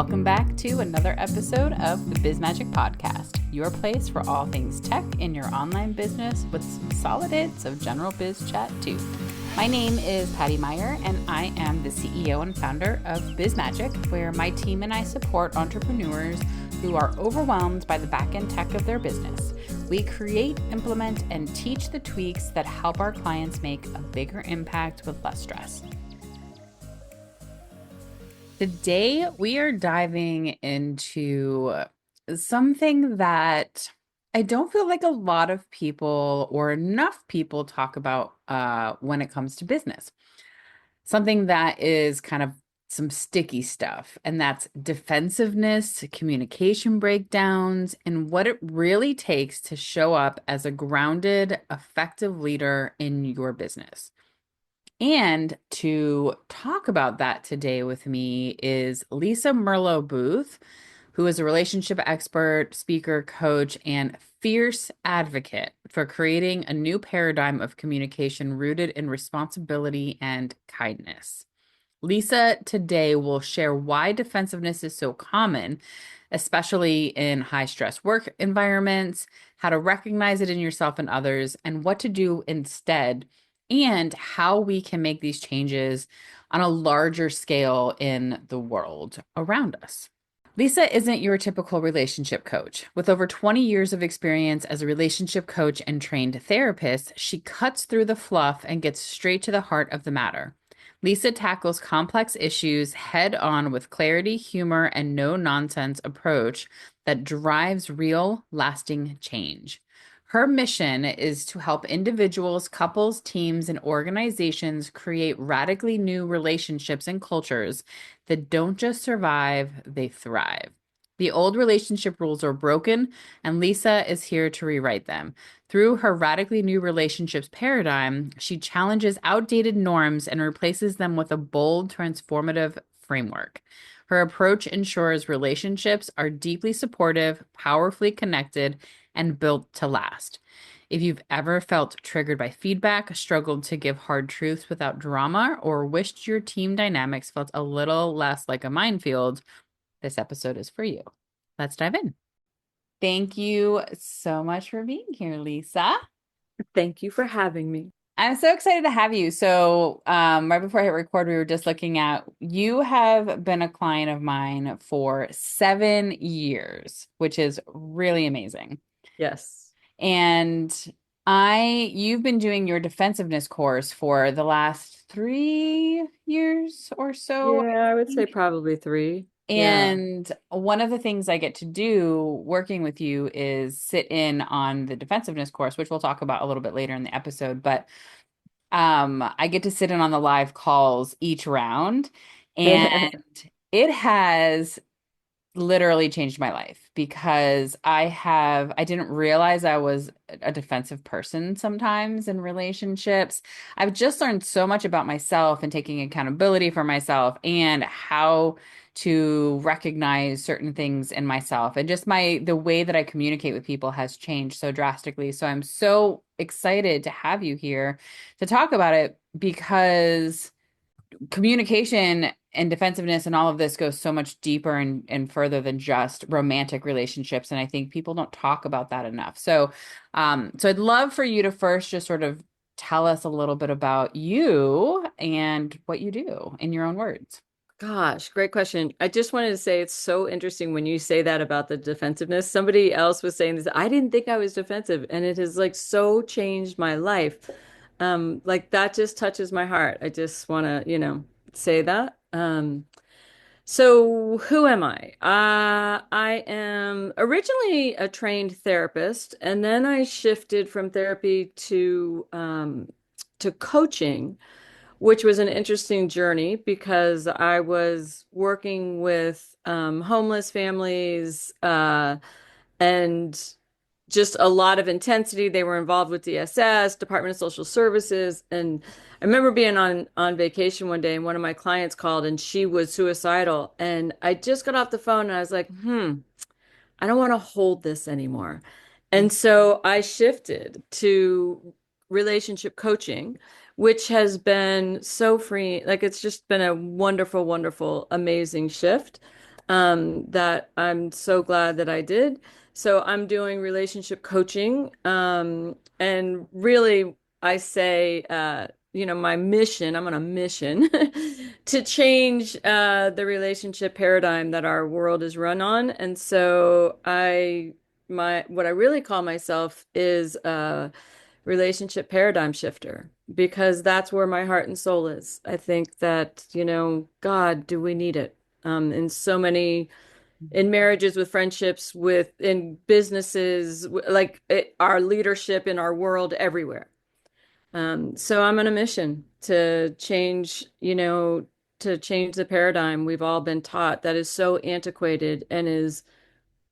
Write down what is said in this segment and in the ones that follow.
Welcome back to another episode of the Biz Magic Podcast, your place for all things tech in your online business with some solid hits of general biz chat too. My name is Patty Meyer, and I am the CEO and founder of Biz Magic, where my team and I support entrepreneurs who are overwhelmed by the back-end tech of their business. We create, implement, and teach the tweaks that help our clients make a bigger impact with less stress. Today, we are diving into something that I don't feel like a lot of people or enough people talk about when it comes to business. Something that is kind of some sticky stuff, and that's defensiveness, communication breakdowns, and what it really takes to show up as a grounded, effective leader in your business. And to talk about that today with me is Lisa Merlo Booth, who is a relationship expert, speaker, coach, and fierce advocate for creating a new paradigm of communication rooted in responsibility and kindness. Lisa today will share why defensiveness is so common, especially in high-stress work environments, how to recognize it in yourself and others, and what to do instead, and how we can make these changes on a larger scale in the world around us. Lisa isn't your typical relationship coach. With over 20 years of experience as a relationship coach and trained therapist, she cuts through the fluff and gets straight to the heart of the matter. Lisa tackles complex issues head on with clarity, humor, and no-nonsense approach that drives real, lasting change. Her mission is to help individuals, couples, teams, and organizations create radically new relationships and cultures that don't just survive, they thrive. The old relationship rules are broken, and Lisa is here to rewrite them. Through her radically new relationships paradigm, she challenges outdated norms and replaces them with a bold, transformative framework. Her approach ensures relationships are deeply supportive, powerfully connected, and built to last. If you've ever felt triggered by feedback, struggled to give hard truths without drama, or wished your team dynamics felt a little less like a minefield, this episode is for you. Let's dive in. Thank you so much for being here, Lisa. Thank you for having me. I'm so excited to have you. So, right before I hit record, we were just looking at, you have been a client of mine for 7 years, which is really amazing. Yes. And you've been doing your defensiveness course for the last 3 years or so, Yeah, I would say think. probably 3. Yeah. And one of the things I get to do working with you is sit in on the defensiveness course, which we'll talk about a little bit later in the episode. But I get to sit in on the live calls each round, and it has literally changed my life because I didn't realize I was a defensive person sometimes in relationships. I've just learned so much about myself and taking accountability for myself and how to recognize certain things in myself, and just the way that I communicate with people has changed so drastically. So I'm so excited to have you here to talk about it, because communication and defensiveness and all of this goes so much deeper and further than just romantic relationships. And I think people don't talk about that enough. So, so I'd love for you to first just sort of tell us a little bit about you and what you do in your own words. Gosh, great question. I just wanted to say it's so interesting when you say that about the defensiveness. Somebody else was saying this. I didn't think I was defensive, and it has like so changed my life. Like that just touches my heart. I just want to, say that. So who am I? I am originally a trained therapist, and then I shifted from therapy to coaching, which was an interesting journey because I was working with homeless families and just a lot of intensity. They were involved with DSS, Department of Social Services. And I remember being on vacation one day and one of my clients called and she was suicidal. And I just got off the phone and I was like, I don't want to hold this anymore. And so I shifted to relationship coaching, which has been so free. Like it's just been a wonderful, wonderful, amazing shift. that I'm so glad that I did. So I'm doing relationship coaching. And really, I say, my mission, I'm on a mission to change the relationship paradigm that our world is run on. And so what I really call myself is a relationship paradigm shifter because that's where my heart and soul is. I think that, God, do we need it? In so many in marriages, with friendships, with in businesses, like our leadership in our world everywhere. So I'm on a mission to change, to change the paradigm we've all been taught that is so antiquated and is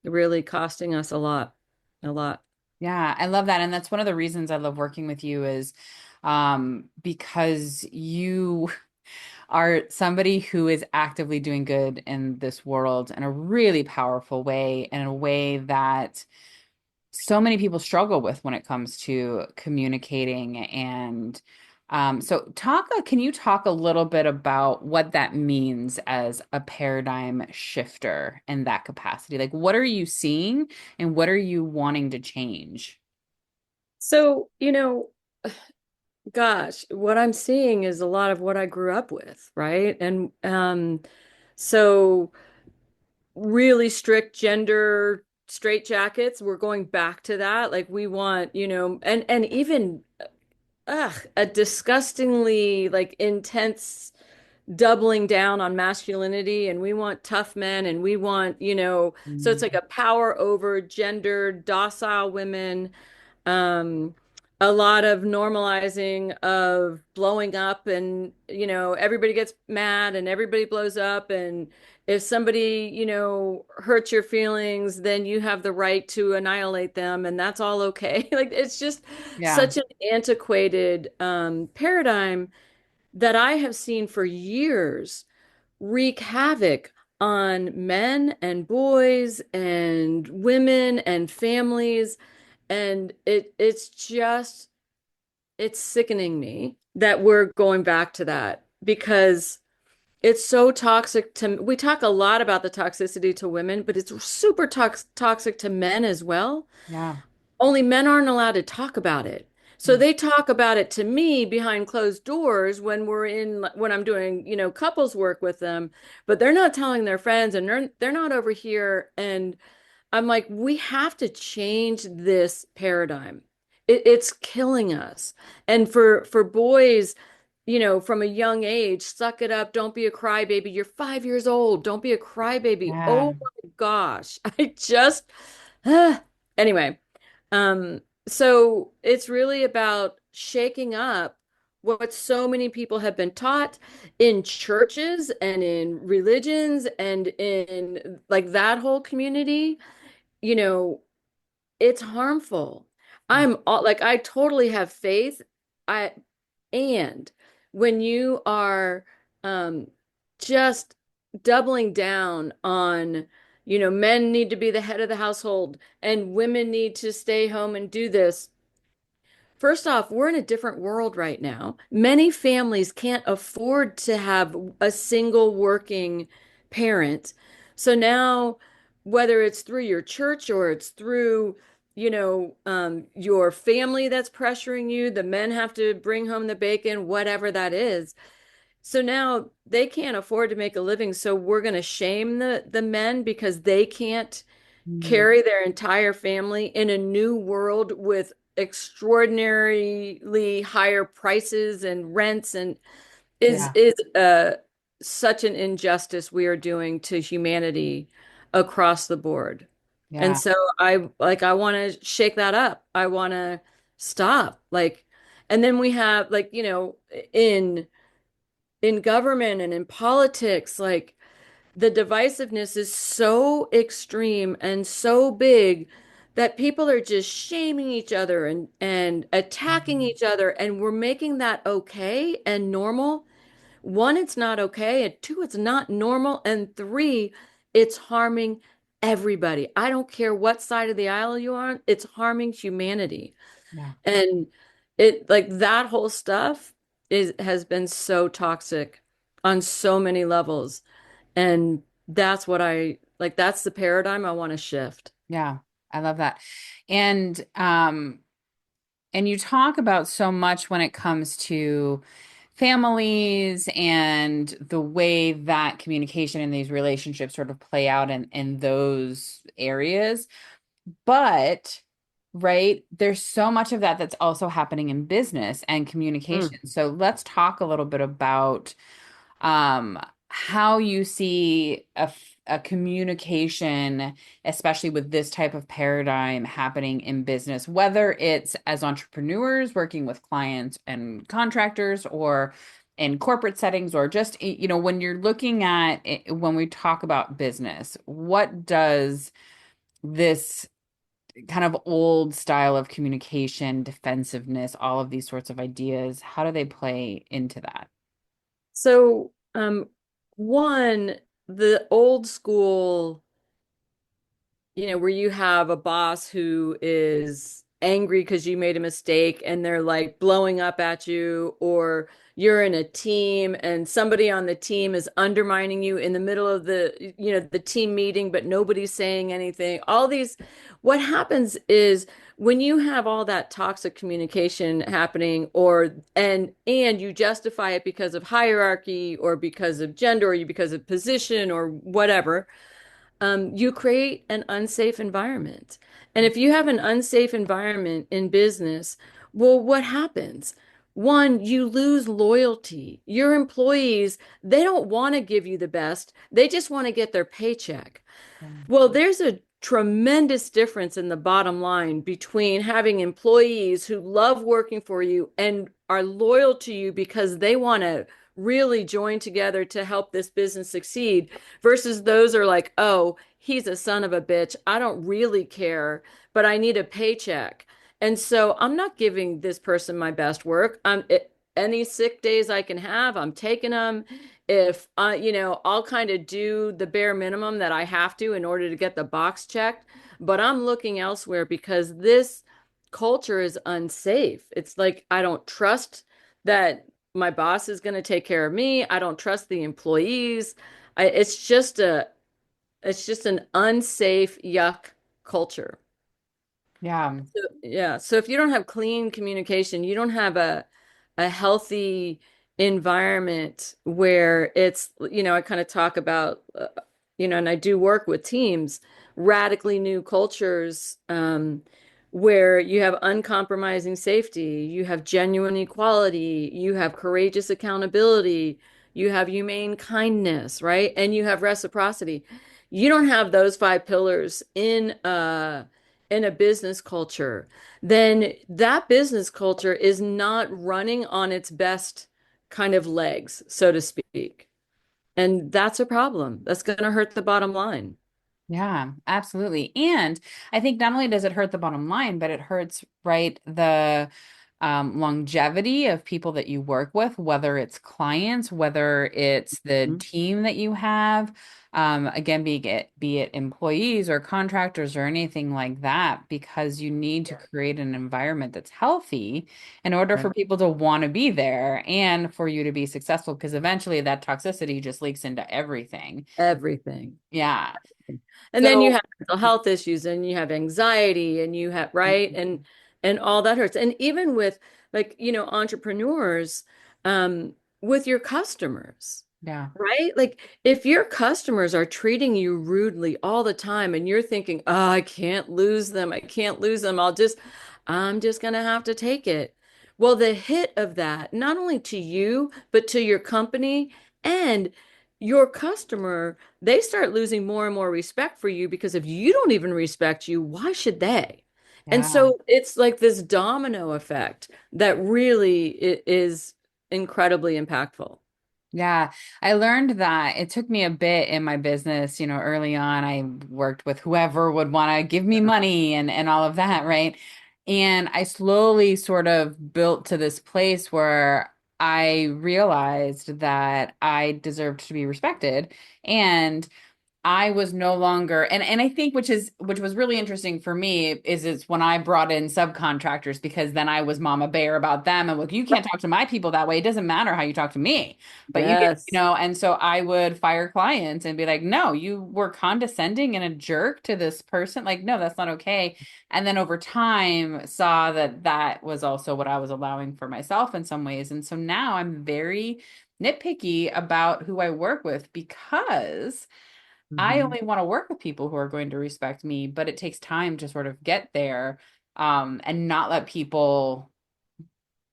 really costing us a lot. Yeah, I love that. And that's one of the reasons I love working with you is because you are somebody who is actively doing good in this world in a really powerful way, and in a way that so many people struggle with when it comes to communicating. And can you talk a little bit about what that means as a paradigm shifter in that capacity? Like, what are you seeing and what are you wanting to change? So, gosh, what I'm seeing is a lot of what I grew up with, right? And so really strict gender straight jackets, we're going back to that. Like we want, and even a disgustingly like intense doubling down on masculinity, and we want tough men, and we want, so it's Mm, like a power over gender docile women, um, a lot of normalizing of blowing up, and everybody gets mad and everybody blows up, and if somebody hurts your feelings, then you have the right to annihilate them, and that's all okay. Like it's just yeah, such an antiquated paradigm that I have seen for years wreak havoc on men and boys and women and families. And it's sickening me that we're going back to that because it's so toxic to, we talk a lot about the toxicity to women, but it's super toxic to men as well. yeah, Only men aren't allowed to talk about it. So mm, they talk about it to me behind closed doors when I'm doing, couples work with them, but they're not telling their friends, and they're not over here. And I'm like, we have to change this paradigm. It's killing us. And for boys, from a young age, suck it up. Don't be a crybaby. You're 5 years old. Don't be a crybaby. yeah, Oh my gosh. I just, ah. Anyway, so it's really about shaking up what so many people have been taught in churches and in religions and in like that whole community. You know, it's harmful. Like I totally have faith. I and when you are um just doubling down on, men need to be the head of the household and women need to stay home and do this. First off, we're in a different world right now. Many families can't afford to have a single working parent. So now, whether it's through your church or it's through, your family that's pressuring you, the men have to bring home the bacon, whatever that is. So now they can't afford to make a living. So we're going to shame the men because they can't mm, carry their entire family in a new world with extraordinarily higher prices and rents, and is yeah, is such an injustice we are doing to humanity across the board. And yeah, so I want to shake that up. I want to stop, like, and then we have, like, in government and in politics, like the divisiveness is so extreme and so big that people are just shaming each other and attacking mhm, each other, and we're making that okay and normal. One, it's not okay, and two, it's not normal, and three, it's harming everybody. I don't care what side of the aisle you're on, it's harming humanity. yeah. And it, like, that whole stuff has been so toxic on so many levels. And that's what I like, that's the paradigm I want to shift. Yeah, I love that. And and you talk about so much when it comes to families and the way that communication in these relationships sort of play out in those areas. But, right, there's so much of that that's also happening in business and Mm. communication. So let's talk a little bit about how you see a communication, especially with this type of paradigm happening in business, whether it's as entrepreneurs working with clients and contractors or in corporate settings, or just, when you're looking at it, when we talk about business, what does this kind of old style of communication, defensiveness, all of these sorts of ideas, how do they play into that? So, one, the old school, where you have a boss who is angry because you made a mistake and they're like blowing up at you, or you're in a team and somebody on the team is undermining you in the middle of the team meeting, but nobody's saying anything. All these, what happens is when you have all that toxic communication happening, and you justify it because of hierarchy or because of gender or you because of position or whatever, you create an unsafe environment. And if you have an unsafe environment in business, well, what happens? One, you lose loyalty. Your employees, they don't want to give you the best. They just want to get their paycheck. Yeah. Well, there's a tremendous difference in the bottom line between having employees who love working for you and are loyal to you because they want to really join together to help this business succeed versus those are like, oh, he's a son of a bitch. I don't really care, but I need a paycheck. And so I'm not giving this person my best work. Any sick days I can have, I'm taking them. If I'll kind of do the bare minimum that I have to in order to get the box checked, but I'm looking elsewhere because this culture is unsafe. It's like I don't trust that my boss is going to take care of me. I don't trust the employees. It's just an unsafe yuck culture. Yeah. Yeah. So if you don't have clean communication, you don't have a healthy environment where I kind of talk about, and I do work with teams, radically new cultures, where you have uncompromising safety, you have genuine equality, you have courageous accountability, you have humane kindness, right? And you have reciprocity. You don't have those five pillars in a business culture, then that business culture is not running on its best kind of legs, so to speak. And that's a problem. That's going to hurt the bottom line. Yeah, absolutely. And I think not only does it hurt the bottom line, but it hurts, right, the longevity of people that you work with, whether it's clients, whether it's the Mhm. team that you have, again, be it employees or contractors or anything like that, because you need to create an environment that's healthy in order for Right. people to want to be there and for you to be successful, because eventually that toxicity just leaks into everything. Everything. Yeah. And then you So, have mental health issues and you have anxiety and you have, right? And all that hurts. And even with like, entrepreneurs, with your customers. yeah, Right? Like if your customers are treating you rudely all the time and you're thinking, "Oh, I can't lose them. I can't lose them. I'm just gonna have to take it." Well, the hit of that, not only to you, but to your company and your customer, they start losing more and more respect for you because if you don't even respect you, why should they? And yeah. so it's like this domino effect that really is incredibly impactful. Yeah, I learned that it took me a bit in my business, early on. I worked with whoever would want to give me money and all of that, right? And I slowly sort of built to this place where I realized that I deserved to be respected. And I was no longer, and I think which was really interesting for me is when I brought in subcontractors, because then I was mama bear about them and, look, you can't talk to my people that way. It doesn't matter how you talk to me, but you get, Yes. and so I would fire clients and be like, no, you were condescending and a jerk to this person. Like, no, that's not okay. And then over time saw that that was also what I was allowing for myself in some ways. And so now I'm very nitpicky about who I work with, because I Mhm. only want to work with people who are going to respect me, but it takes time to sort of get there, and not let people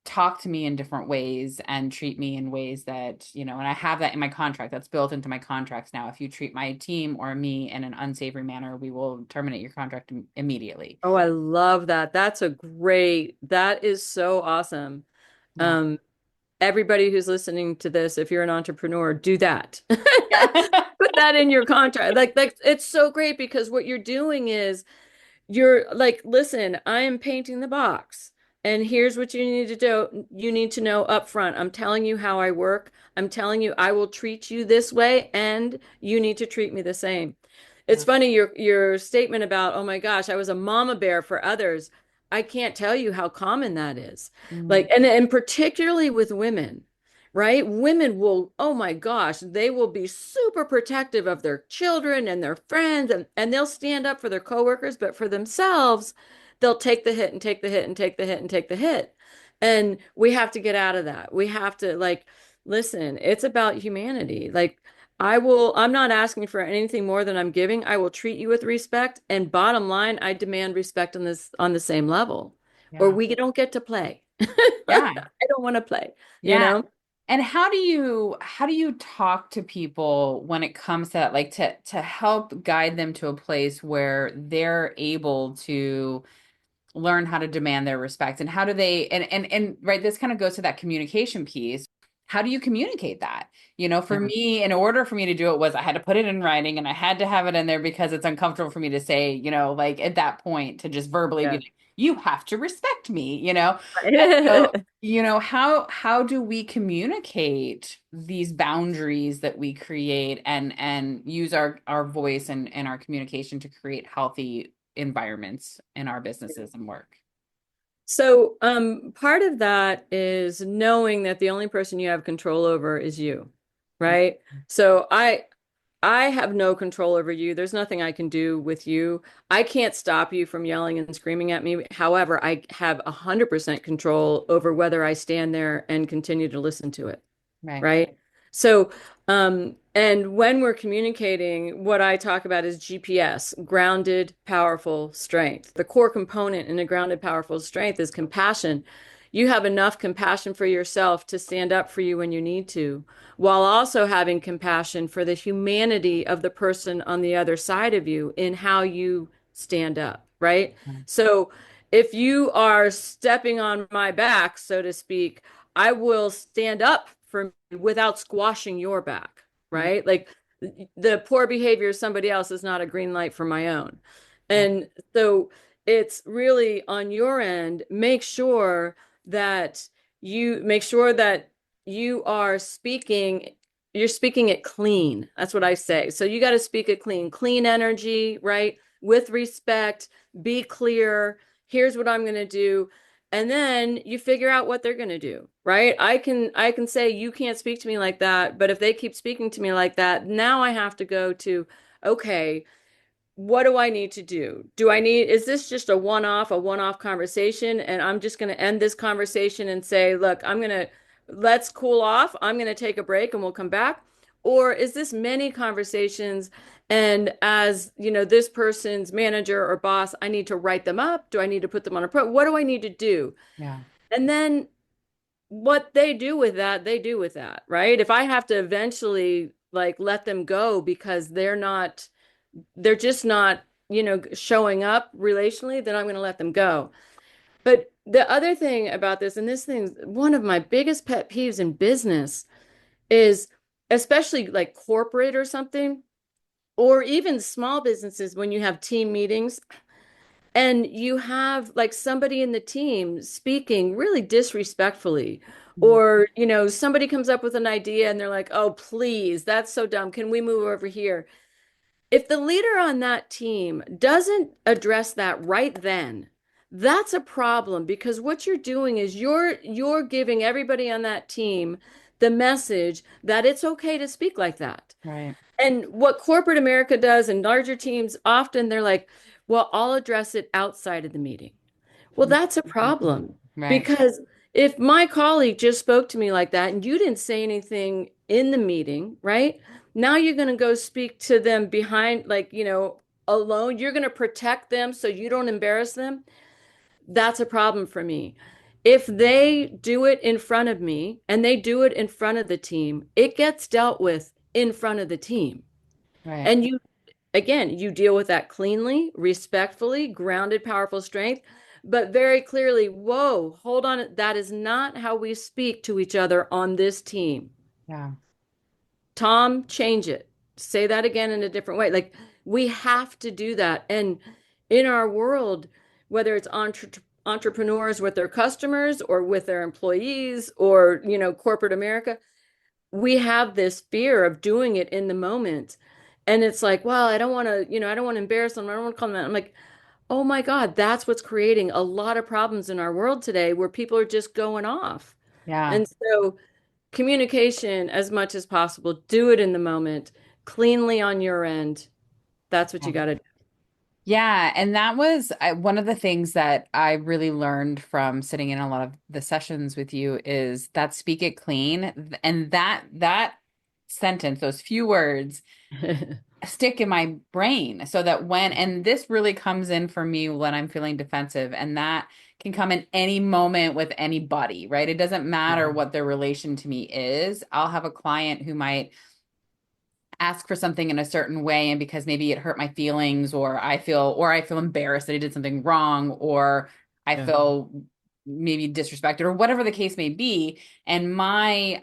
talk to me in different ways and treat me in ways that, and I have that in my contract. That's built into my contracts now. If you treat my team or me in an unsavory manner, we will terminate your contract immediately. Oh, I love that. That is so awesome. Yeah. Um, Everybody who's listening to this, if you're an entrepreneur, do that. Yeah. Put that in your contract. Like it's so great because what you're doing is you're like, listen, I am painting the box. And here's what you need to do. You need to know up front. I'm telling you how I work. I'm telling you I will treat you this way, and you need to treat me the same. It's Yeah. funny, your statement about, oh my gosh, I was a mama bear for others. I can't tell you how common that is. Mm, Like, and particularly with women, right? Women will, oh my gosh, they will be super protective of their children and their friends, and they'll stand up for their coworkers, but for themselves, they'll take the hit and take the hit and take the hit and take the hit. And we have to get out of that. We have to, like, listen, it's about humanity. Like, I'm not asking for anything more than I'm giving. I will treat you with respect. And bottom line, I demand respect on the same level, or yeah. we don't get to play. Yeah. I don't want to play, you Yeah. know? And how do you talk to people when it comes to that, like to help guide them to a place where they're able to learn how to demand their respect, and how do they, and right, this kind of goes to that communication piece. How do you communicate that? For Yeah. me, in order for me to do it, was I had to put it in writing, and I had to have it in there, because it's uncomfortable for me to say, like at that point, to just verbally be Yeah. like, you have to respect me. So, Right. how do we communicate these boundaries that we create, and use our voice and our communication to create healthy environments in our businesses and work? So, part of that is knowing that the only person you have control over is you, right? So I have no control over you. There's nothing I can do with you. I can't stop you from yelling and screaming at me. However, I have 100% control over whether I stand there and continue to listen to it. Right. Right? So, and when we're communicating, what I talk about is GPS, grounded, powerful strength. The core component in a grounded, powerful strength is compassion. You have enough compassion for yourself to stand up for you when you need to, while also having compassion for the humanity of the person on the other side of you in how you stand up, right? So, if you are stepping on my back, so to speak, I will stand up for me without squashing your back, Mm, right? Like the poor behavior of somebody else is not a green light for my own. yeah. And so it's really on your end, that make sure that you are you're speaking it clean. That's what I say. So you got to speak it clean, clean energy, right? With respect, be clear. Here's what I'm going to do, and then you figure out what they're going to do, right? I can say you can't speak to me like that, but if they keep speaking to me like that, now I have to go to, okay, what do I need to do? Is this just a one-off conversation, and I'm just going to end this conversation and say, look, let's cool off. I'm going to take a break and we'll come back. Or is this many conversations? And as you know, this person's manager or boss, I need to write them up. Do I need to put them on a what do I need to do? Yeah. And then what they do with that, they do with that, right? If I have to eventually like let them go because they're just not, showing up relationally, then I'm going to let them go. But the other thing about this, and this thing's one of my biggest pet peeves in business, is especially like corporate or something, or even small businesses when you have team meetings and you have like somebody in the team speaking really disrespectfully. Mm, Or, somebody comes up with an idea and they're like, oh, please, that's so dumb. Can we move over here? if the leader on that team doesn't address that right then, that's a problem because what you're doing is you're giving everybody on that team the message that it's okay to speak like that. Right. And what corporate America does in larger teams, often they're like, well, I'll address it outside of the meeting. Well, that's a Mhm. problem Right. because if my colleague just spoke to me like that and you didn't say anything in the meeting, right? Now you're going to go speak to them behind, like, alone. You're going to protect them so you don't embarrass them. That's a problem for me. If they do it in front of me and they do it in front of the team, it gets dealt with in front of the team. Right. And again, you deal with that cleanly, respectfully, grounded, powerful strength, but very clearly, whoa, hold on. That is not how we speak to each other on this team. Yeah. Tom, change it. Say that again in a different way. Like we have to do that. And in our world, whether it's entrepreneurs with their customers or with their employees or, corporate America, we have this fear of doing it in the moment. And it's like, well, I don't want to, I don't want to embarrass them. I don't want to call them out. I'm like, oh my God, that's what's creating a lot of problems in our world today where people are just going off. Yeah. And so communication as much as possible, do it in the moment, cleanly on your end. That's what you got to do. Yeah, and that was one of the things that I really learned from sitting in a lot of the sessions with you is that speak it clean, and that sentence, those few words stick in my brain so that and this really comes in for me when I'm feeling defensive, and that can come in any moment with anybody, right? It doesn't matter Yeah. what their relation to me is. I'll have a client who might ask for something in a certain way, and because maybe it hurt my feelings, or I feel embarrassed that I did something wrong, or I Yeah. feel maybe disrespected, or whatever the case may be. And I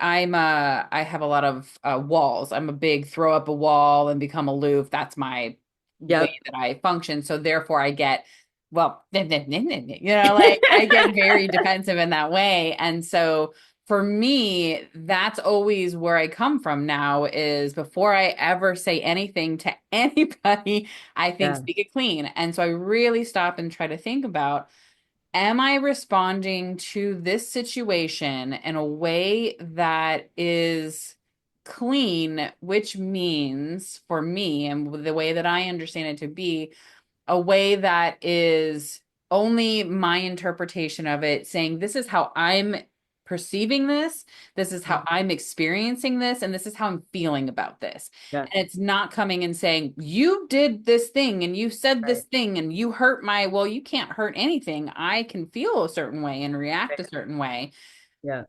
have a lot of walls. I'm a big throw up a wall and become aloof. That's my way Yep. that I function. So therefore I get, well, like I get very defensive in that way. And so for me, that's always where I come from now is before I ever say anything to anybody, I think Yeah. speak it clean. And so I really stop and try to think about, am I responding to this situation in a way that is clean, which means for me and the way that I understand it to be, a way that is only my interpretation of it, saying, this is how I'm perceiving this, this is how Mhm. I'm experiencing this, and this is how I'm feeling about this. Yeah. And it's not coming and saying, you did this thing and you said this Right. thing and you hurt well, you can't hurt anything. I can feel a certain way and react a Right. certain way. Yeah.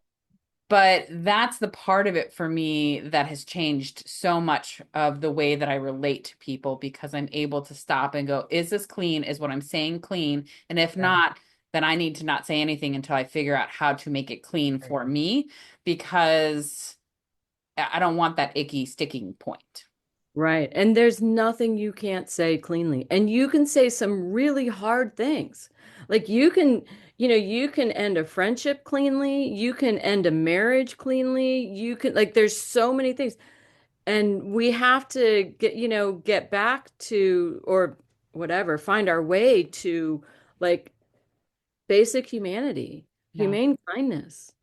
But that's the part of it for me that has changed so much of the way that I relate to people, because I'm able to stop and go, is this clean? Is what I'm saying clean? And if Yeah. not, then I need to not say anything until I figure out how to make it clean Right. for me, because I don't want that icky sticking point. Right. And there's nothing you can't say cleanly. And you can say some really hard things. Like you can end a friendship cleanly, you can end a marriage cleanly, you can like there's so many things. And we have to get back to or whatever, find our way to like basic humanity, Yeah. humane kindness,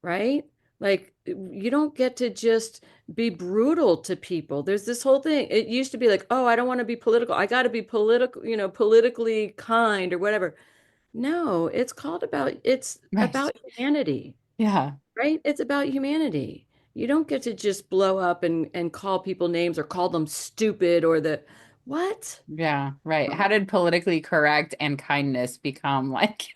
right? Like you don't get to just be brutal to people. There's this whole thing. It used to be like, oh, I don't want to be political. I got to be political, politically kind or whatever. No, it's Right. about humanity, Yeah. right? It's about humanity. You don't get to just blow up and call people names or call them stupid or the what? Yeah. Right. How did politically correct and kindness become like,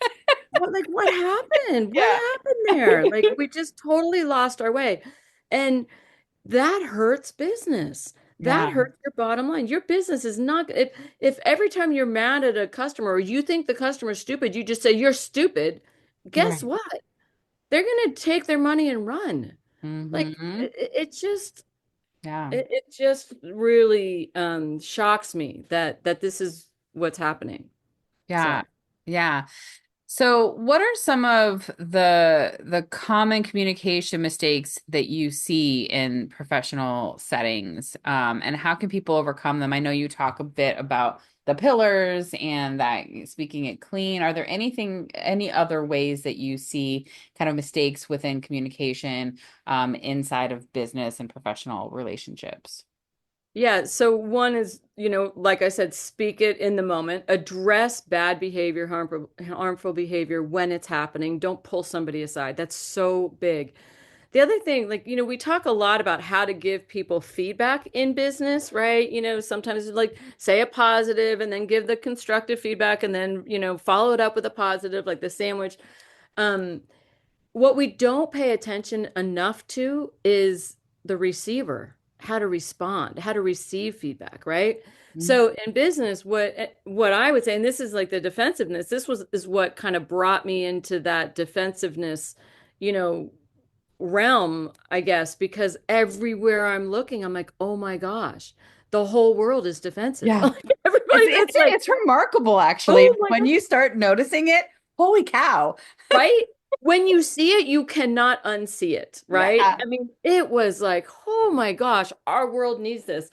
What happened? What yeah. happened there? Like we just totally lost our way. And that hurts business. That Yeah. hurts your bottom line. Your business is not if every time you're mad at a customer or you think the customer's stupid, you just say you're stupid. Guess Right. what? They're going to take their money and run. Like Mm-hmm. it just Yeah. it just really shocks me that this is what's happening. Yeah. So, Yeah. So, what are some of the common communication mistakes that you see in professional settings, and how can people overcome them? I know you talk a bit about the pillars and that speaking it clean. Are there any other ways that you see kind of mistakes within communication, inside of business and professional relationships? Yeah, so one is, like I said, speak it in the moment, address bad behavior, harmful behavior when it's happening. Don't pull somebody aside. That's so big. The other thing, like, we talk a lot about how to give people feedback in business, right? Sometimes like say a positive and then give the constructive feedback and then, follow it up with a positive, like the sandwich. Um, what we don't pay attention enough to is the receiver, how to respond, how to receive feedback, right? Mhm. So in business, what I would say, and this is like the defensiveness, this was is what kind of brought me into that defensiveness, you know, realm, I guess, because everywhere I'm looking, I'm like, oh my gosh, the whole world is defensive. Yeah. Like everybody that's like, It's remarkable actually. oh my When God, you start noticing it, holy cow. right? When you see it, you cannot unsee it, right? Yeah. I mean, it was like, oh my gosh, our world needs this.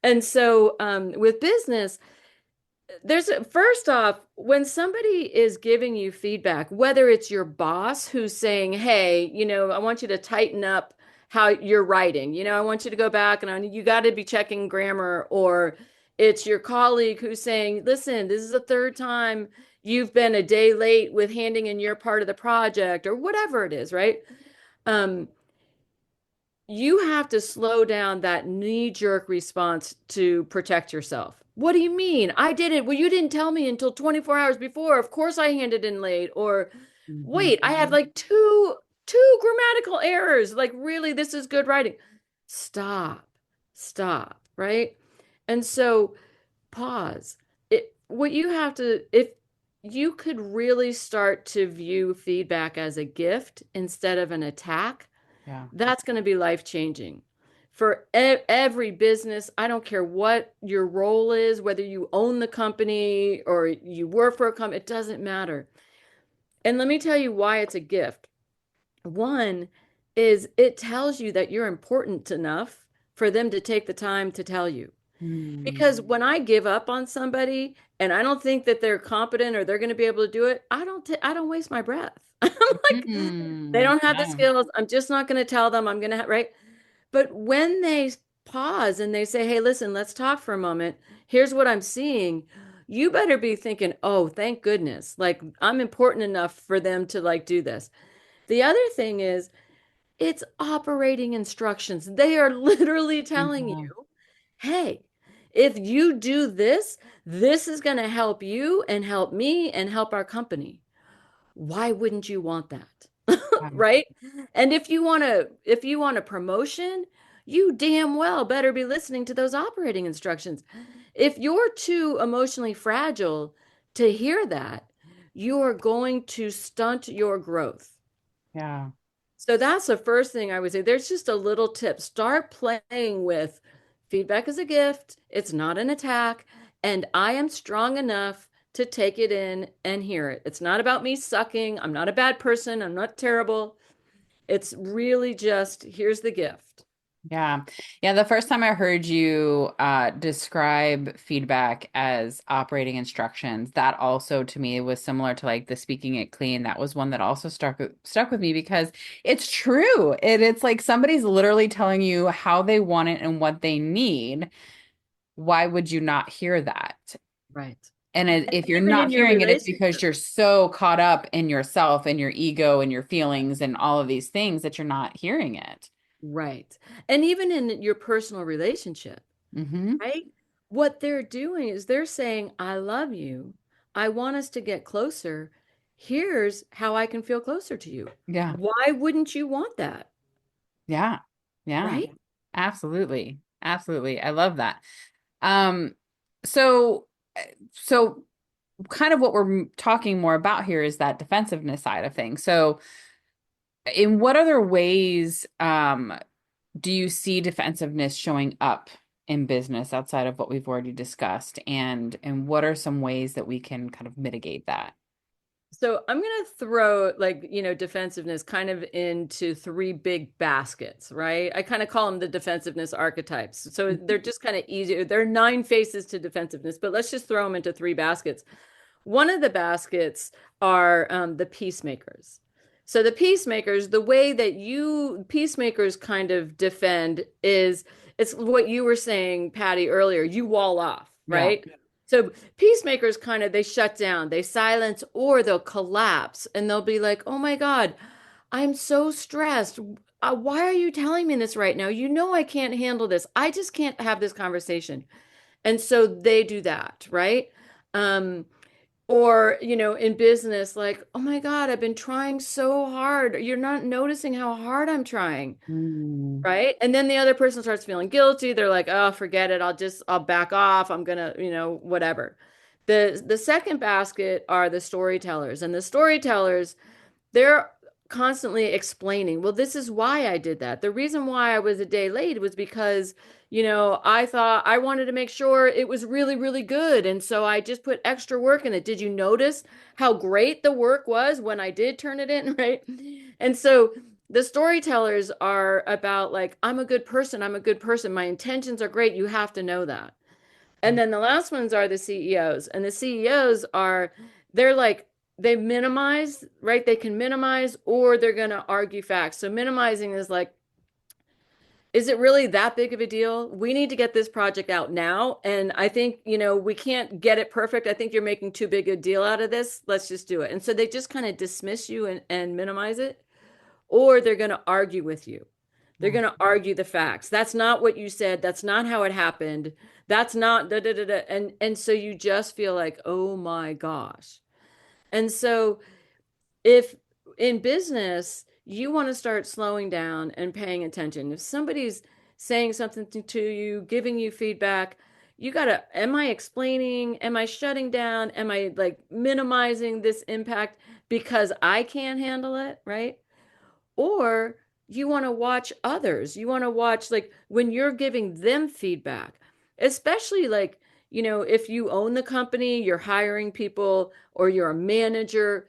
And so with business, first off, when somebody is giving you feedback, whether it's your boss who's saying, hey, I want you to tighten up how you're writing, I want you to go back and you got to be checking grammar, or it's your colleague who's saying, listen, this is the third time you've been a day late with handing in your part of the project, or whatever it is, right? Um, you have to slow down that knee-jerk response to protect yourself. What do you mean? I didn't. Well, you didn't tell me until 24 hours before. Of course I handed in late. Or wait, I had Mhm. like two grammatical errors. Like really, this is good writing. Stop. Stop, right? And so pause. What you have to if you could really start to view feedback as a gift instead of an attack, Yeah. that's going to be life changing for every business. I don't care what your role is, whether you own the company or you work for a company, it doesn't matter. And let me tell you why it's a gift. One is it tells you that you're important enough for them to take the time to tell you. Mm. Because when I give up on somebody and I don't think that they're competent or they're going to be able to do it, I don't waste my breath. I'm like, they Mm. don't have the Yeah. skills. I'm just not going to tell them I'm going to right. But when they pause and they say, hey, listen, let's talk for a moment. Here's what I'm seeing. You better be thinking, oh, thank goodness. Like I'm important enough for them to like do this. The other thing is it's operating instructions. They are literally telling Yeah. you, hey, if you do this, this is going to help you and help me and help our company. Why wouldn't you want that? Yeah. Right? And if you want a promotion, you damn well better be listening to those operating instructions. If you're too emotionally fragile to hear that, you are going to stunt your growth. Yeah. So that's the first thing I would say. There's just a little tip. Start playing with feedback as a gift. It's not an attack. And I am strong enough to take it in and hear it. It's not about me sucking. I'm not a bad person. I'm not terrible. It's really just here's the gift. Yeah. Yeah. The first time I heard you describe feedback as operating instructions, that also to me was similar to like the speaking it clean. That was one that also stuck with me because it's true. It's like somebody's literally telling you how they want it and what they need. Why would you not hear that? Right. And if you're Even not in your hearing it, it's because relationship. you're so caught up in yourself and your ego and your feelings and all of these things that you're not hearing it. Right. And even in your personal relationship. Hmm. Right? What they're doing is they're saying, I love you. I want us to get closer. Here's how I can feel closer to you. Yeah. Why wouldn't you want that? Yeah. Yeah. Right? Absolutely. Absolutely. I love that. Um, so so kind of what we're talking more about here is that defensiveness side of things. So in what other ways do you see defensiveness showing up in business outside of what we've already discussed? And what are some ways that we can kind of mitigate that? So I'm going to throw like, defensiveness kind of into three big baskets, right? I kind of call them the defensiveness archetypes. So they're just kind of easy. There are nine faces to defensiveness, but let's just throw them into three baskets. One of the baskets are the peacemakers. So the peacemakers, the way that you peacemakers kind of defend is it's what you were saying, Patty, earlier. You wall off, Yeah. right? So peacemakers kind of they shut down, they silence, or they'll collapse, and they'll be like, "Oh my God, I'm so stressed. Why are you telling me this right now? You know I can't handle this. I just can't have this conversation." And so they do that, right? Um, or, in business, like, oh my God, I've been trying so hard. You're not noticing how hard I'm trying, Mm, right? And then the other person starts feeling guilty. They're like, oh, forget it. I'll back off. I'm gonna, whatever. The second basket are the storytellers. And the storytellers, they're constantly explaining, well, this is why I did that. The reason why I was a day late was because, I thought I wanted to make sure it was really, really good. And so I just put extra work in it. Did you notice how great the work was when I did turn it in? Right. And so the storytellers are about like, I'm a good person. I'm a good person. My intentions are great. You have to know that. And then the last ones are the CEOs. And the CEOs are, they're like, they minimize, right? They can minimize or they're going to argue facts. So minimizing is like, is it really that big of a deal? We need to get this project out now. And I think, we can't get it perfect. I think you're making too big a deal out of this. Let's just do it. And so they just kind of dismiss you and minimize it, or they're going to argue with you. They're yeah. going to argue the facts. That's not what you said. That's not how it happened. That's not da da da da. And so you just feel like, oh my gosh. And so if in business you want to start slowing down and paying attention, if somebody's saying something to you, giving you feedback, you got to, am I explaining? Am I shutting down? Am I like minimizing this impact because I can't handle it? Right. Or you want to watch others. You want to watch like when you're giving them feedback, especially like, if you own the company, you're hiring people, or you're a manager,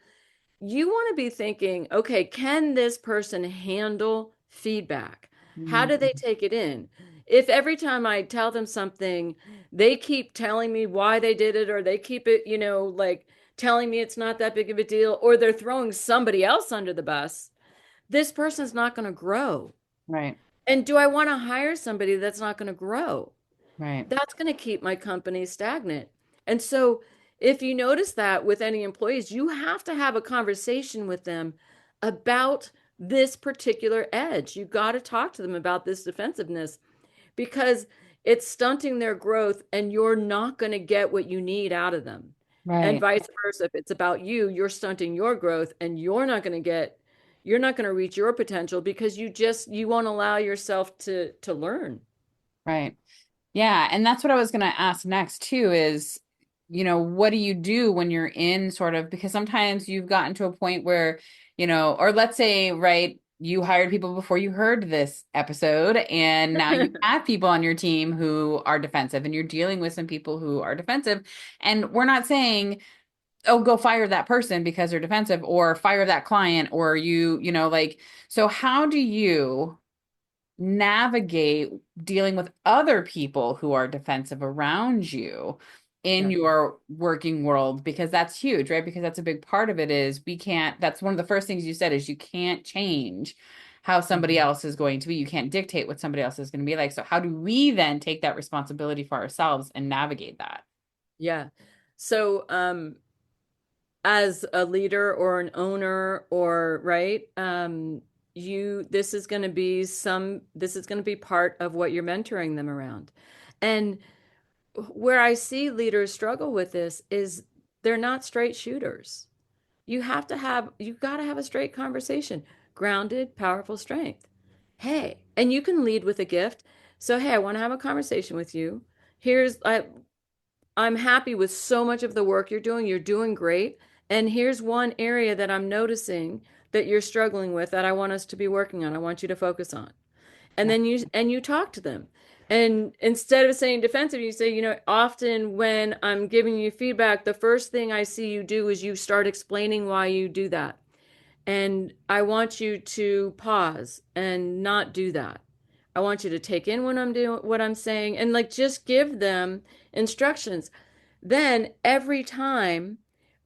you want to be thinking, okay, can this person handle feedback? How Mm, do they take it in? If every time I tell them something, they keep telling me why they did it, or they keep it, like telling me it's not that big of a deal, or they're throwing somebody else under the bus, this person's not going to grow. right. And do I want to hire somebody that's not going to grow? Right. That's going to keep my company stagnant. And so, if you notice that with any employees, you have to have a conversation with them about this particular edge. You got to talk to them about this defensiveness because it's stunting their growth and you're not going to get what you need out of them. And Right. vice versa, if it's about you, you're stunting your growth and you're not going to reach your potential because you won't allow yourself to learn. Right. Yeah, and that's what I was going to ask next too is, what do you do when you're in sort of, because sometimes you've gotten to a point where, or let's say, right, you hired people before you heard this episode, and now you have people on your team who are defensive, and you're dealing with some people who are defensive. And we're not saying, oh, go fire that person because they're defensive, or fire that client, or like, so how do you navigate dealing with other people who are defensive around you in Yeah. your working world? Because that's huge, right? Because that's a big part of it is we can't, that's one of the first things you said is you can't change how somebody Mhm. else is going to be. You can't dictate what somebody else is going to be like. So how do we then take that responsibility for ourselves and navigate that? Yeah. So, as a leader or an owner or right, this is going to be part of what you're mentoring them around. And where I see leaders struggle with this is they're not straight shooters. You got to have a straight conversation, grounded, powerful strength. Hey, and you can lead with a gift. So, hey, I want to have a conversation with you. I'm happy with so much of the work you're doing. You're doing great. And here's one area that I'm noticing that you're struggling with that I want us to be working on. I want you to focus on. And Yeah. then you talk to them. And instead of saying defensive, you say, often when I'm giving you feedback, the first thing I see you do is you start explaining why you do that. And I want you to pause and not do that. I want you to take in what I'm doing, what I'm saying, and like just give them instructions. Then every time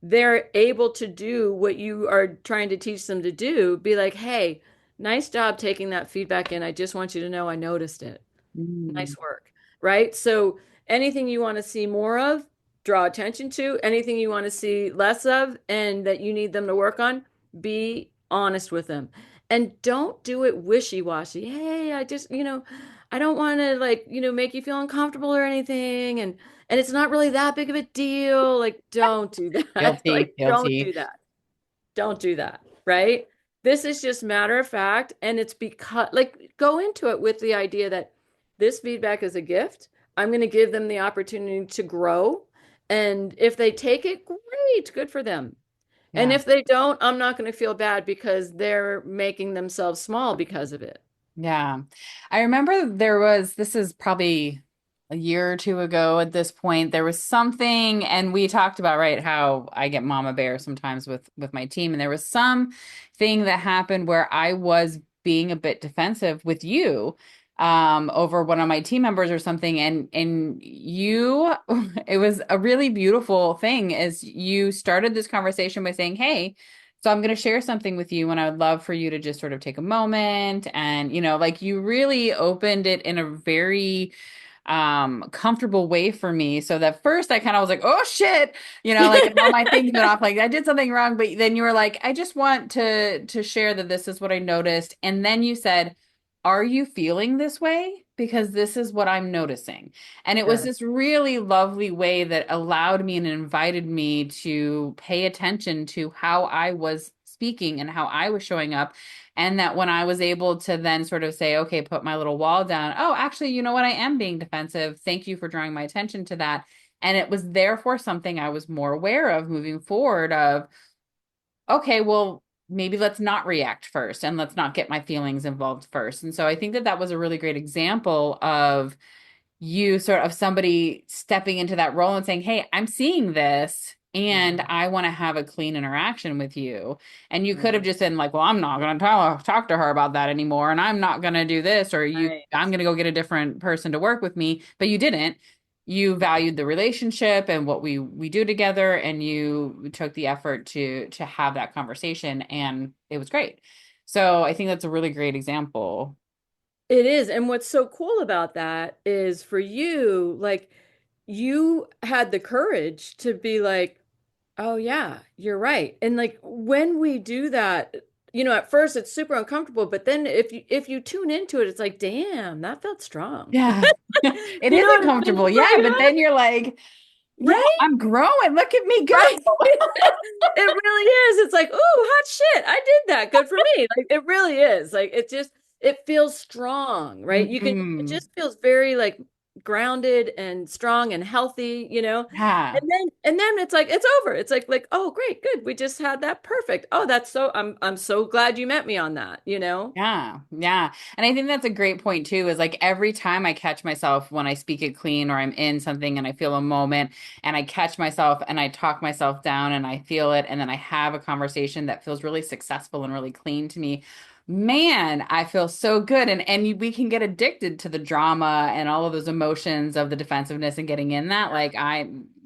they're able to do what you are trying to teach them to do, be like, hey, nice job taking that feedback in. I just want you to know I noticed it. Mm, Nice work. Right? So anything you want to see more of, draw attention to. Anything you want to see less of and that you need them to work on, be honest with them. And don't do it wishy-washy. Hey, I don't want to like, make you feel uncomfortable or anything. And it's not really that big of a deal. Like, don't do that. guilty, Like, don't guilty. do that. Don't do that, right? This is just matter of fact. And it's because, like, go into it with the idea that this feedback is a gift. I'm going to give them the opportunity to grow. And if they take it, great, good for them. And Yeah. if they don't, I'm not going to feel bad because they're making themselves small because of it. Yeah. I remember this is probably a year or two ago at this point, there was something, and we talked about, right, how I get mama bear sometimes with my team. And there was some thing that happened where I was being a bit defensive with you over one of my team members or something. And you it was a really beautiful thing as you started this conversation by saying, hey, so I'm going to share something with you, and I would love for you to just sort of take a moment. And, like you really opened it in a very comfortable way for me. So that first I kind of was like, oh shit, like and all my things went off, like I did something wrong. But then you were like, I just want to share that this is what I noticed. And then you said, are you feeling this way? Because this is what I'm noticing. And it was Yes, this really lovely way that allowed me and invited me to pay attention to how I was speaking and how I was showing up. And that when I was able to then sort of say, okay, put my little wall down, oh, actually, you know what? I am being defensive. Thank you for drawing my attention to that. And it was therefore something I was more aware of moving forward of, okay, well, maybe let's not react first and let's not get my feelings involved first. And so I think that that was a really great example of you sort of somebody stepping into that role and saying, hey, I'm seeing this and mhm, I want to have a clean interaction with you. And you could have mhm. just been like, well, I'm not going to talk to her about that anymore. And I'm not going to do this, or Right, I'm going to go get a different person to work with me. But you didn't. You right. valued the relationship and what we do together, and you took the effort to have that conversation, and it was great. So I think that's a really great example. It is. And what's so cool about that is for you, like, you had the courage to be like, oh yeah, you're right. And like when we do that, at first it's super uncomfortable, but then if you tune into it, it's like, damn, that felt strong. Yeah. It You is know what I mean? uncomfortable. Yeah. Like, But then you're like, yeah, right? I'm growing. Look at me go. Right? It really is. It's like, oh, hot shit. I did that. Good for me. Like it really is. Like it feels strong, right? It Mhm. just feels very like grounded and strong and healthy. Yeah. And then it's like it's over. It's like, oh, great, good. We just had that perfect. Oh, I'm so glad you met me on that. Yeah, yeah. And I think that's a great point too, is like every time I catch myself when I speak it clean or I'm in something and I feel a moment and I catch myself and I talk myself down and I feel it and then I have a conversation that feels really successful and really clean to me. Man, I feel so good. And we can get addicted to the drama and all of those emotions of the defensive,ness and getting in that. Like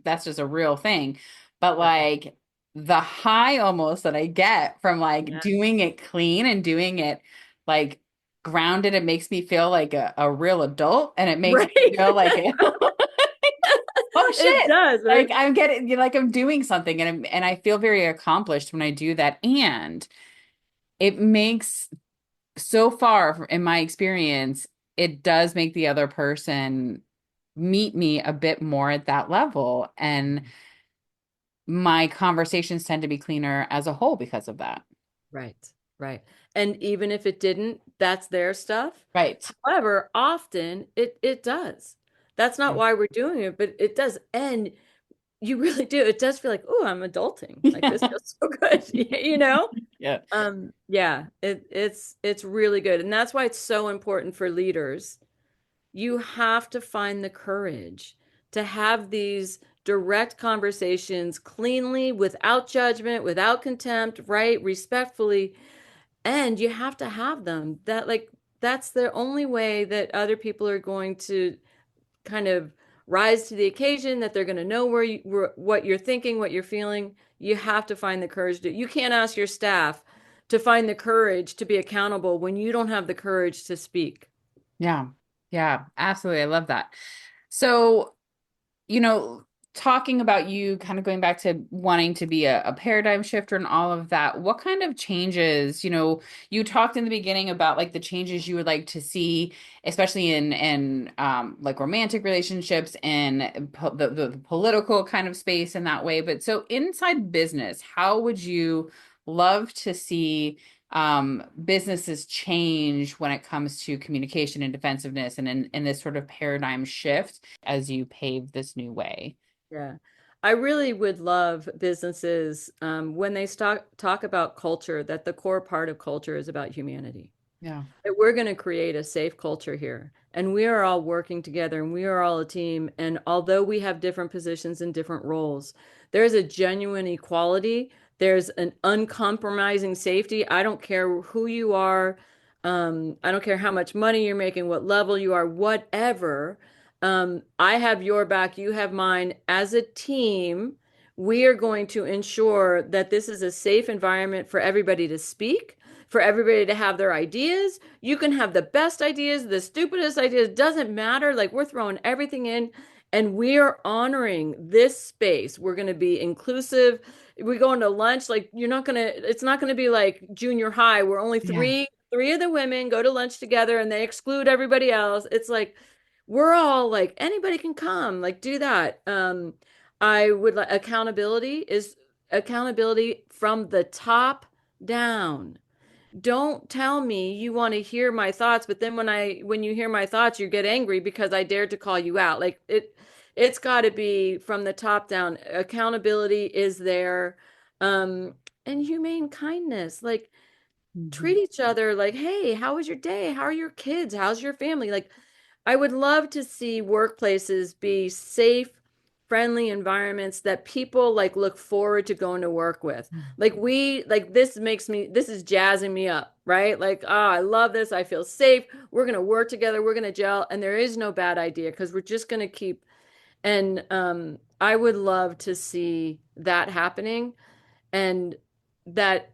that's just a real thing. But Right. like the high almost that I get from like Yes. doing it clean and doing it like grounded, it makes me feel like a real adult, and it makes Right. me feel like oh It shit, does, like right? I'm getting like I'm doing something, and I feel very accomplished when I do that. And it makes, so far in my experience, it does make the other person meet me a bit more at that level, and my conversations tend to be cleaner as a whole because of that. Right, right. And even if it didn't, that's their stuff. Right. However, often it does. That's not why we're doing it, but it does. And you really do. It does feel like, oh, I'm adulting. Like this Yeah. feels so good, you know? Yeah. Yeah, it's really good. And that's why it's so important for leaders you have to find the courage to have these direct conversations cleanly, without judgment, without contempt, right? Respectfully. And you have to have them. That's the only way that other people are going to kind of rise to the occasion, that they're going to know what you're thinking, what you're feeling. You have to find the courage to. You can't ask your staff to find the courage to be accountable when you don't have the courage to speak. Yeah. Yeah, absolutely. I love that. So, you know, talking about you kind of going back to wanting to be a paradigm shifter and all of that, what kind of changes, you talked in the beginning about like the changes you would like to see, especially in like romantic relationships and the political kind of space in that way. But so inside business, how would you love to see businesses change when it comes to communication and defensiveness and in this sort of paradigm shift as you pave this new way? Yeah. I really would love businesses when they talk about culture, that the core part of culture is about humanity. Yeah. That we're going to create a safe culture here. And we are all working together and we are all a team. And although we have different positions and different roles, there's a genuine equality. There's an uncompromising safety. I don't care who you are. I don't care how much money you're making, what level you are, whatever. I have your back, you have mine. As a team, we are going to ensure that this is a safe environment for everybody to speak, for everybody to have their ideas. You can have the best ideas, the stupidest ideas, doesn't matter. Like, we're throwing everything in and we are honoring this space. We're going to be inclusive. We go into lunch, like it's not going to be like junior high where only Yeah. three of the women go to lunch together and they exclude everybody else. It's like we're all like anybody can come, like do that. I would like accountability from the top down. Don't tell me you want to hear my thoughts, but then when you hear my thoughts, you get angry because I dared to call you out. It's got to be from the top down. Accountability is there. Um, and humane kindness. Like, treat Mhm. each other like, hey, how was your day? How are your kids? How's your family? Like, I would love to see workplaces be safe, friendly environments that people like look forward to going to work with. Like this is jazzing me up, right? Like, oh, I love this. I feel safe. We're going to work together. We're going to gel. And there is no bad idea because we're just going to keep. And I would love to see that happening, and that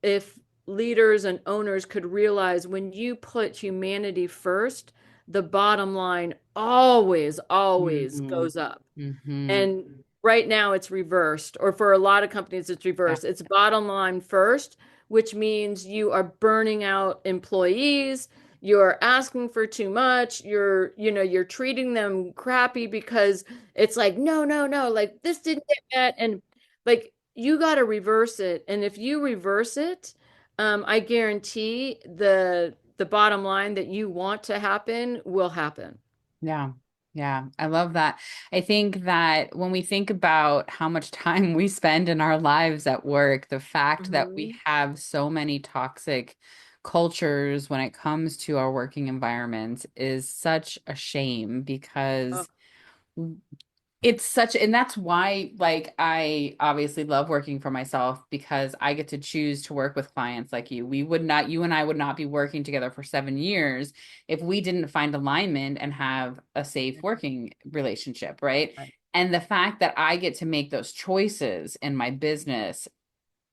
if leaders and owners could realize when you put humanity first, the bottom line always Mhm. goes up. Mhm. And right now it's reversed, or for a lot of companies, it's Yeah. reversed. It's bottom line first, which means you are burning out employees. You're asking for too much. You're treating them crappy because it's like, no, no, no, like this didn't get met. And like, you got to reverse it. And if you reverse it, I guarantee the bottom line that you want to happen will happen. Yeah. Yeah. I love that. I think that when we think about how much time we spend in our lives at work, the fact that we Mhm. have so many toxic cultures when it comes to our working environments is such a shame Oh, because it's such, and that's why, like, I obviously love working for myself because I get to choose to work with clients like you. You and I would not be working together for 7 years if we didn't find alignment and have a safe working relationship, right? right. And the fact that I get to make those choices in my business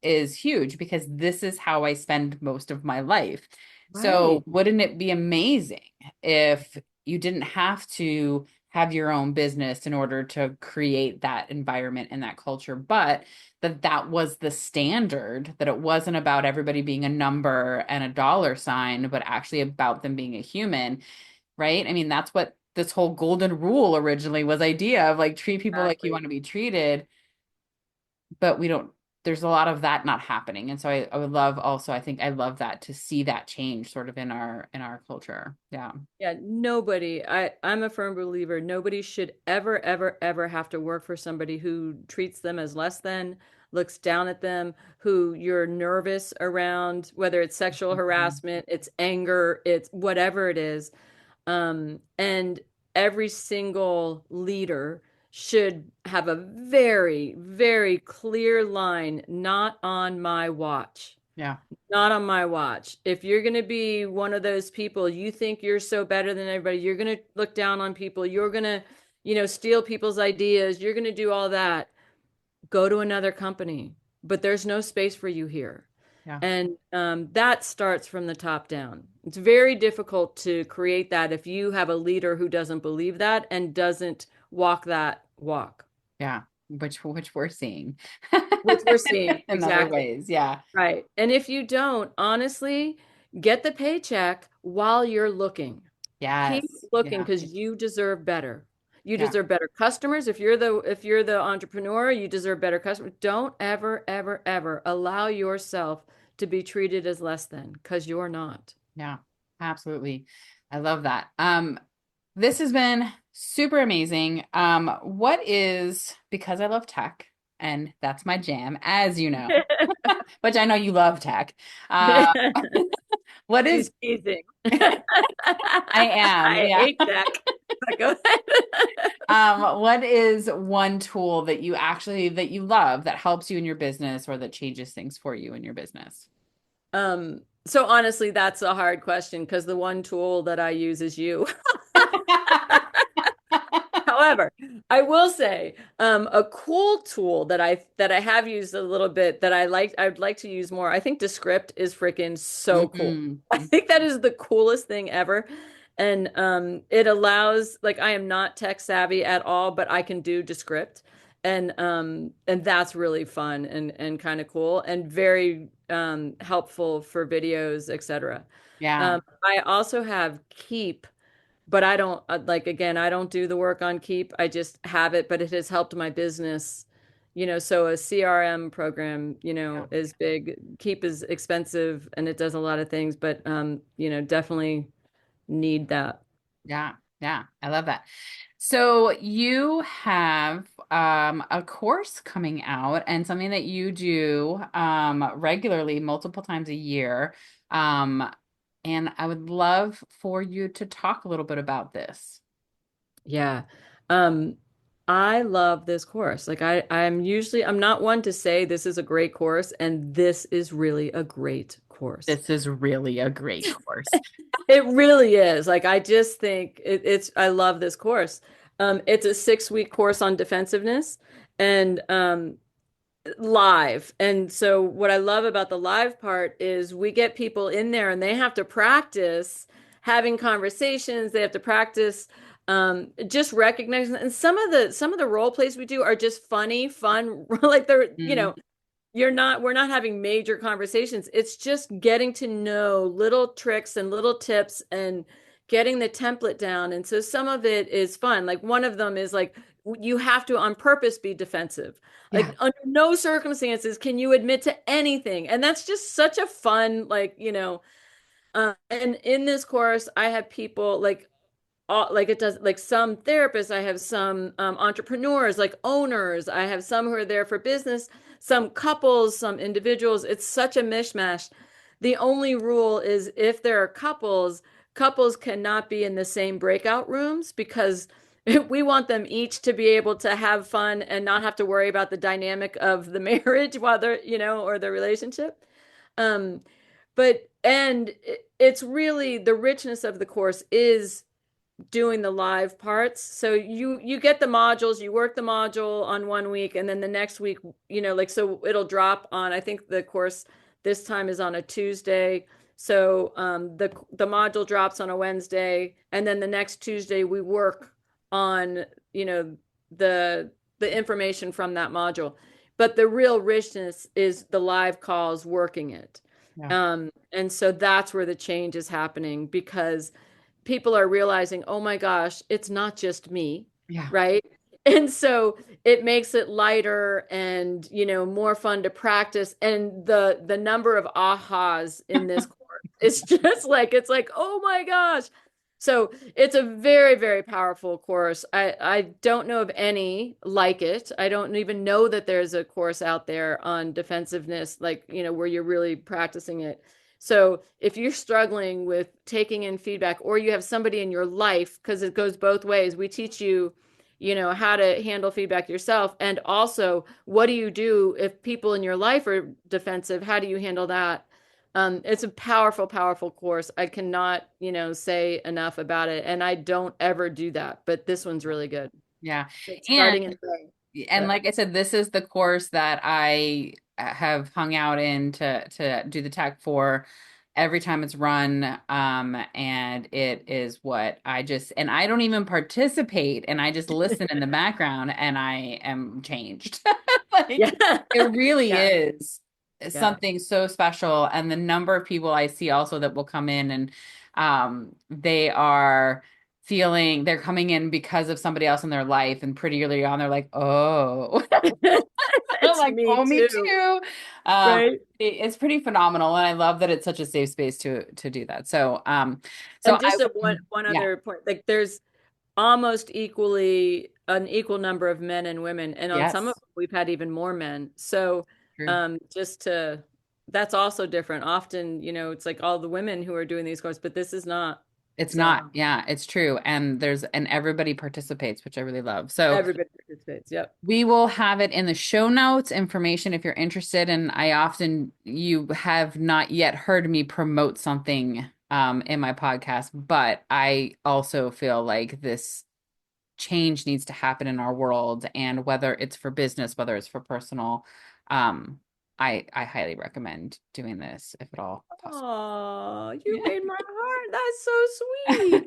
is huge because this is how I spend most of my life. So, Right. wouldn't it be amazing if you didn't have to have your own business in order to create that environment and that culture, but that was the standard, that it wasn't about everybody being a number and a dollar sign, but actually about them being a human, right? I mean, that's what this whole golden rule originally was idea of like treat people like you Exactly. want to be treated, but we don't, there's a lot of that not happening. And so I would love also, I think I love that to see that change sort of in our culture. Yeah. Yeah, I'm a firm believer, nobody should ever have to work for somebody who treats them as less than, looks down at them, who you're nervous around, whether it's sexual Mhm. harassment, it's anger, it's whatever it is. And every single leader should have a very, very clear line, not on my watch. Yeah. Not on my watch. If you're going to be one of those people, you think you're so better than everybody, you're going to look down on people, you're going to, steal people's ideas, you're going to do all that, go to another company. But there's no space for you here. Yeah. And that starts from the top down. It's very difficult to create that if you have a leader who doesn't believe that and doesn't walk that walk, Yeah. Which we're seeing which we're seeing. in other Exactly. ways. Yeah. Right. And if you don't, honestly, get the paycheck while you're looking. Keep Yes. looking Yeah. because you deserve better. You Yeah. deserve better customers. If you're the entrepreneur, you deserve better customers. Don't ever, ever, ever allow yourself to be treated as less than because you're not. Yeah. Absolutely. I love that. This has been super amazing. What is, because I love tech and that's my jam, as you know, which I know you love tech. Uh, what is, She's teasing. I am, I yeah. hate that. But go ahead. What is one tool that you actually that you love that helps you in your business or that changes things for you in your business? So honestly, that's a hard question because the one tool that I use is you. However, I will say a cool tool that I have used a little bit that I'd like to use more. I think Descript is freaking so cool. Mhm. I think that is the coolest thing ever. And it allows like I am not tech savvy at all, but I can do Descript. And that's really fun and kind of cool and very helpful for videos, etc. Yeah, I also have Keep, but I don't like again, I don't do the work on Keep. I just have it, but it has helped my business. So a CRM program, yeah, is big. Keep is expensive and it does a lot of things, but definitely need that. yeah, yeah. I love that. So you have a course coming out and something that you do regularly, multiple times a year. Um, and I would love for you to talk a little bit about this. Yeah. Um, I love this course. Like I'm not one to say this is a great course, and this is really a great course. This is really a great course. It really is. Like I just think I love this course. It's a 6-week course on defensiveness and live. And so what I love about the live part is we get people in there and they have to practice having conversations. They have to practice just recognizing and some of the role plays we do are just funny, fun, like they're, Mm, we're not having major conversations. It's just getting to know little tricks and little tips and getting the template down. And so some of it is fun. Like one of them is like you have to on purpose be defensive. yeah. Like under no circumstances can you admit to anything. And that's just such a fun, like, and in this course, I have people like it does like some therapists, I have some entrepreneurs, like owners, I have some who are there for business, some couples, some individuals. It's such a mishmash. The only rule is if there are couples cannot be in the same breakout rooms because we want them each to be able to have fun and not have to worry about the dynamic of the marriage while they're, or the relationship. um but and it's really the richness of the course is doing the live parts. So you get the modules, you work the module on one week, and then the next week, like so it'll drop on, I think the course this time is on a Tuesday. So the module drops on a Wednesday, and then the next Tuesday we work on, the information from that module. But the real richness is the live calls working it. Yeah. And so that's where the change is happening because people are realizing, oh my gosh, it's not just me, Yeah. right? And so it makes it lighter and, more fun to practice. And the number of ahas in this course, it's just like, it's like, oh my gosh. So it's a very, very powerful course. I don't know of any like it. I don't even know that there's a course out there on defensiveness, like, where you're really practicing it. So if you're struggling with taking in feedback, or you have somebody in your life, because it goes both ways, we teach you, how to handle feedback yourself. And also, what do you do if people in your life are defensive? How do you handle that? It's a powerful, powerful course. I cannot, say enough about it. And I don't ever do that, but this one's really good. Yeah. It's And starting in May. and But like I said, this is the course that I have hung out in to do the tech for every time it's run. And it is what I just, and I don't even participate, and I just listen in the background, and I am changed. Like, yeah. it really Yeah. is Yeah. something so special. And the number of people I see also that will come in, and they are feeling they're coming in because of somebody else in their life, and pretty early on they're like, oh. I'm It's like, me oh, me too. too. um Right. it's pretty phenomenal, and I love that it's such a safe space to do that. So And I just a one would, one yeah. other point, like there's almost equally an equal number of men and women, and on some of Yes, them we've had even more men. So true. just to that's also different. Often, it's like all the women who are doing these courses, but this is not. It's not, So yeah, it's true. And everybody participates, which I really love. So everybody participates. Yep. we will have it in the show notes information if you're interested. And you have not yet heard me promote something in my podcast, but I also feel like this change needs to happen in our world. And whether it's for business, whether it's for personal, um, I highly recommend doing this if at all possible. Oh, you Yeah. made my heart. That's so sweet.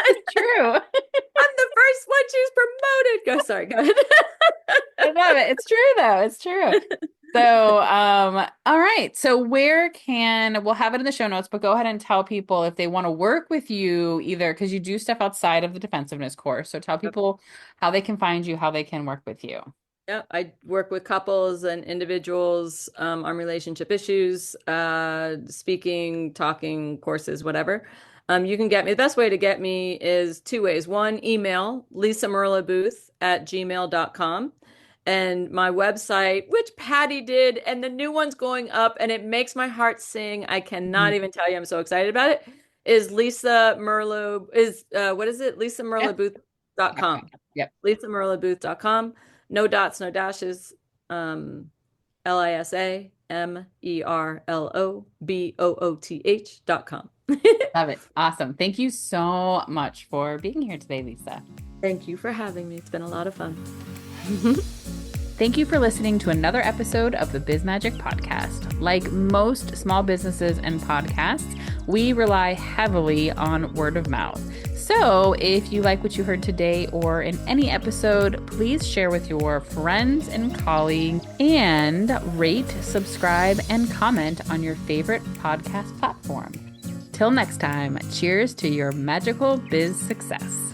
It's true. I'm the first one she's promoted. Go, sorry, go ahead. I love it. It's true though. It's true. All right. So we'll have it in the show notes, but go ahead and tell people if they want to work with you, either because you do stuff outside of the defensiveness course. So tell Yep. people how they can find you, how they can work with you. Yeah, I work with couples and individuals on relationship issues, speaking, talking, courses, whatever. You can get me. The best way to get me is two ways. One, email Lisa Merlo Booth at gmail.com. And my website, which Patty did, and the new one's going up, and it makes my heart sing. I cannot Mhm. even tell you, I'm so excited about it. Is Lisa Merlo, what is it? Yep. LisaMerloBooth.com. Yep. LisaMerloBooth.com. No dots, no dashes. LisaMerlobooth.com. Love it. Awesome. Thank you so much for being here today, Lisa. Thank you for having me. It's been a lot of fun. Thank you for listening to another episode of the Biz Magic Podcast. Like most small businesses and podcasts, we rely heavily on word of mouth. So if you like what you heard today or in any episode, please share with your friends and colleagues, and rate, subscribe, and comment on your favorite podcast platform. Till next time, cheers to your magical biz success.